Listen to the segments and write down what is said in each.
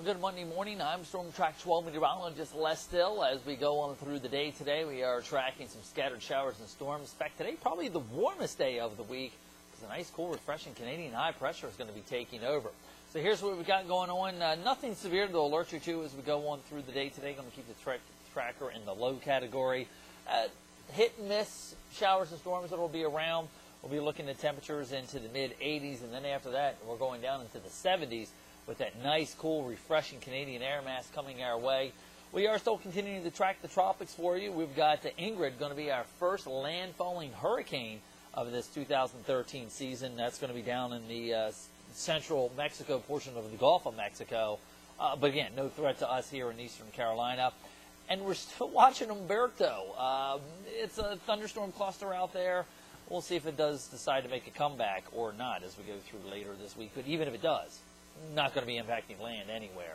good Monday morning. I'm Storm Track 12 meteorologist Les Still. As we go on through the day today, we are tracking some scattered showers and storms. In fact, today probably the warmest day of the week because a nice, cool, refreshing Canadian high pressure is going to be taking over. So here's what we've got going on. Nothing severe to alert you to as we go on through the day today. Going to keep the tracker in the low category. Hit and miss showers and storms that will be around. We'll be looking at temperatures into the mid-80s, and then after that, we're going down into the 70s with that nice, cool, refreshing Canadian air mass coming our way. We are still continuing to track the tropics for you. We've got Ingrid going to be our first landfalling hurricane of this 2013 season. That's going to be down in the central Mexico portion of the Gulf of Mexico. But again, no threat to us here in eastern Carolina. And we're still watching Humberto. It's a thunderstorm cluster out there. We'll see if it does decide to make a comeback or not as we go through later this week. But even if it does, not going to be impacting land anywhere.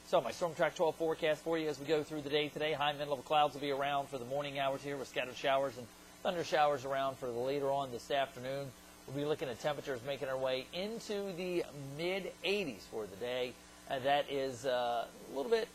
So my Storm Track 12 forecast for you as we go through the day today. High mid-level clouds will be around for the morning hours here with scattered showers and thunder showers around for the later on this afternoon. We'll be looking at temperatures making our way into the mid-80s for the day. That is a little bit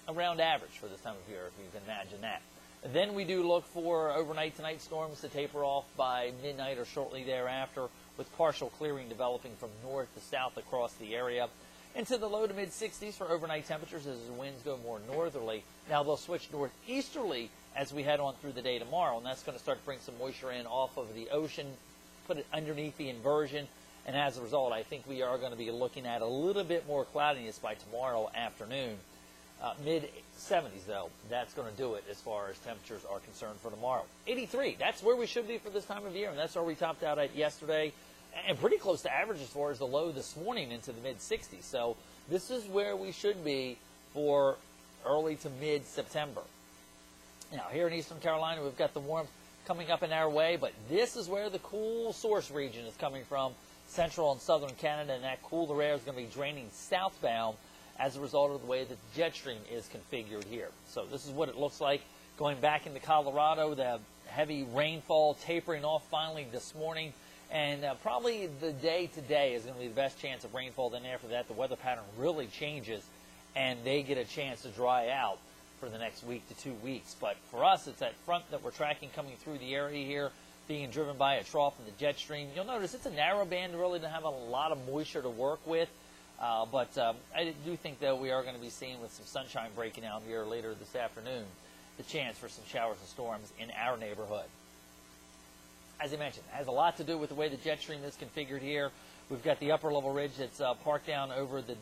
around average for this time of year, if you can imagine that. Then we do look for overnight tonight storms to taper off by midnight or shortly thereafter, with partial clearing developing from north to south across the area. Into the low to mid-60s for overnight temperatures as the winds go more northerly. Now they'll switch northeasterly as we head on through the day tomorrow, and that's going to start to bring some moisture in off of the ocean, put it underneath the inversion, and as a result, I think we are going to be looking at a little bit more cloudiness by tomorrow afternoon. Mid-70s, though, that's going to do it as far as temperatures are concerned for tomorrow. 83, that's where we should be for this time of year, and that's where we topped out at yesterday, and pretty close to average as far as the low this morning into the mid-60s. So this is where we should be for early to mid-September. Now, here in eastern Carolina, we've got the warmth coming up in our way, but this is where the cool source region is coming from, central and southern Canada, and that cooler air is going to be draining southbound as a result of the way that the jet stream is configured here. So this is what it looks like going back into Colorado. The heavy rainfall tapering off finally this morning, and probably the day today is going to be the best chance of rainfall. Then after that, the weather pattern really changes, and they get a chance to dry out for the next week to 2 weeks. But for us, it's that front that we're tracking coming through the area here, being driven by a trough in the jet stream. You'll notice it's a narrow band, really doesn't have a lot of moisture to work with. But I do think, though, we are going to be seeing with some sunshine breaking out here later this afternoon, the chance for some showers and storms in our neighborhood. As I mentioned, it has a lot to do with the way the jet stream is configured here. We've got the upper level ridge that's parked down over the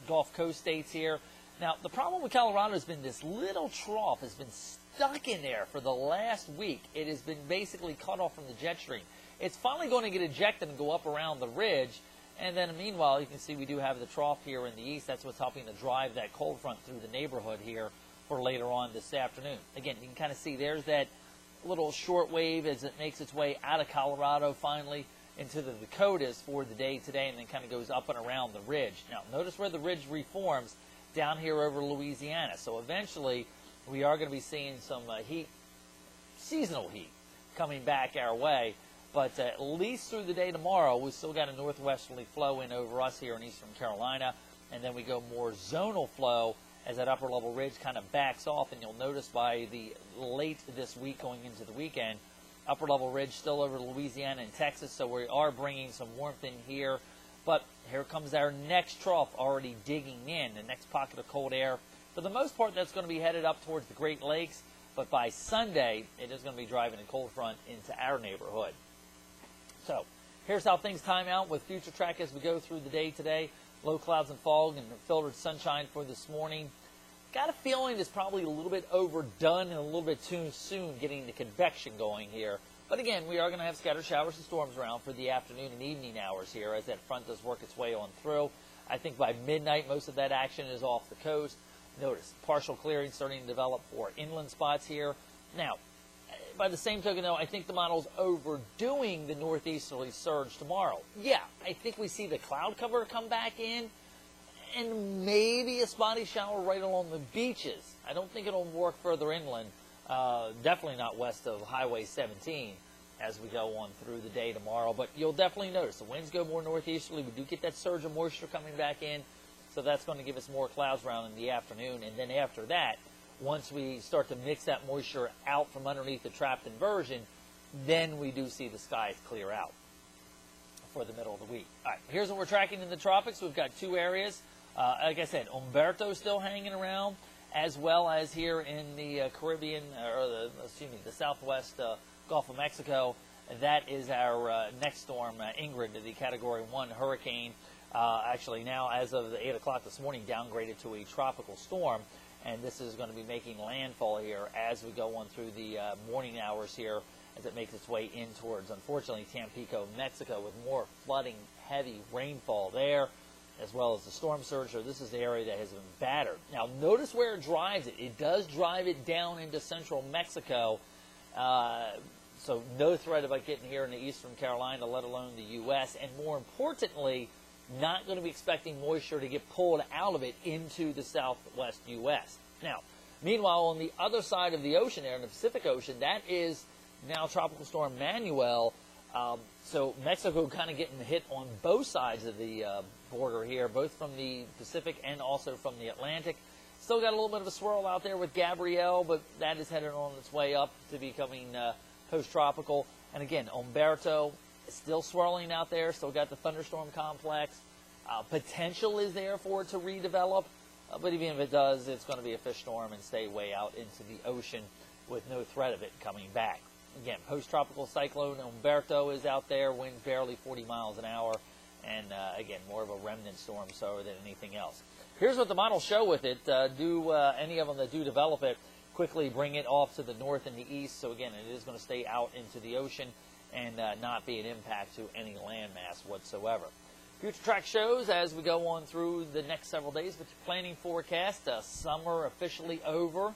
Gulf Coast states here. Now, the problem with Colorado has been this little trough has been stuck in there for the last week. It has been basically cut off from the jet stream. It's finally going to get ejected and go up around the ridge. And then, meanwhile, you can see we do have the trough here in the east. That's what's helping to drive that cold front through the neighborhood here for later on this afternoon. Again, you can kind of see there's that little short wave as it makes its way out of Colorado finally into the Dakotas for the day today, and then kind of goes up and around the ridge. Now, notice where the ridge reforms down here over Louisiana. So eventually, we are going to be seeing some heat, seasonal heat, coming back our way. But at least through the day tomorrow, we've still got a northwesterly flow in over us here in eastern Carolina. And then we go more zonal flow as that upper level ridge kind of backs off. And you'll notice by the late this week going into the weekend, upper level ridge still over Louisiana and Texas. So we are bringing some warmth in here. But here comes our next trough already digging in, the next pocket of cold air. For the most part, that's going to be headed up towards the Great Lakes. But by Sunday, it is going to be driving a cold front into our neighborhood. So here's how things time out with Future Track as we go through the day today. Low clouds and fog and filtered sunshine for this morning. Got a feeling it's probably a little bit overdone and a little bit too soon getting the convection going here. But again, we are going to have scattered showers and storms around for the afternoon and evening hours here as that front does work its way on through. I think by midnight, most of that action is off the coast. Notice partial clearing starting to develop for inland spots here. Now, by the same token, though, I think the model's overdoing the northeasterly surge tomorrow. Yeah, I think we see the cloud cover come back in and maybe a spotty shower right along the beaches. I don't think it'll work further inland, definitely not west of Highway 17 as we go on through the day tomorrow. But you'll definitely notice the winds go more northeasterly. We do get that surge of moisture coming back in. So that's going to give us more clouds around in the afternoon. And then after that, once we start to mix that moisture out from underneath the trapped inversion, then we do see the skies clear out for the middle of the week. All right, here's what we're tracking in the tropics. We've got two areas. Like I said, Umberto still hanging around, as well as here in the Caribbean, or the southwest Gulf of Mexico. That is our next storm, Ingrid, the Category 1 hurricane. Actually now, as of 8 o'clock this morning, downgraded to a tropical storm. And this is going to be making landfall here as we go on through the morning hours here, as it makes its way in towards, unfortunately, Tampico, Mexico, with more flooding, heavy rainfall there, as well as the storm surge. So this is the area that has been battered. Now, notice where it drives it. It does drive it down into central Mexico. So no threat about getting here into eastern Carolina, let alone the U.S. And more importantly, not going to be expecting moisture to get pulled out of it into the southwest U.S. Now, meanwhile, on the other side of the ocean there, in the Pacific Ocean, that is now Tropical Storm Manuel. So Mexico kind of getting hit on both sides of the border here, both from the Pacific and also from the Atlantic. Still got a little bit of a swirl out there with Gabrielle, but that is headed on its way up to becoming post-tropical. And again, Umberto is still swirling out there, still got the thunderstorm complex. Potential is there for it to redevelop, but even if it does, it's going to be a fish storm and stay way out into the ocean with no threat of it coming back. Again, post-tropical cyclone Umberto is out there, winds barely 40 miles an hour, and again, more of a remnant storm so than anything else. Here's what the models show with it. Any of them that do develop it quickly bring it off to the north and the east. So again, it is going to stay out into the ocean and not be an impact to any landmass whatsoever. Future track shows as we go on through the next several days with your planning forecast. Summer officially over,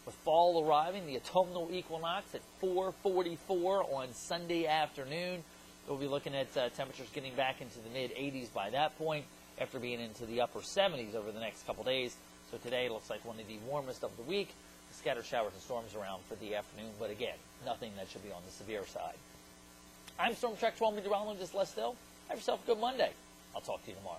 with fall arriving. The autumnal equinox at 4:44 on Sunday afternoon. We'll be looking at temperatures getting back into the mid-80s by that point, after being into the upper 70s over the next couple days. So today looks like one of the warmest of the week. Scattered showers and storms around for the afternoon, but again, nothing that should be on the severe side. I'm Storm Track 12 meteorologist Les Still. Have yourself a good Monday. I'll talk to you tomorrow.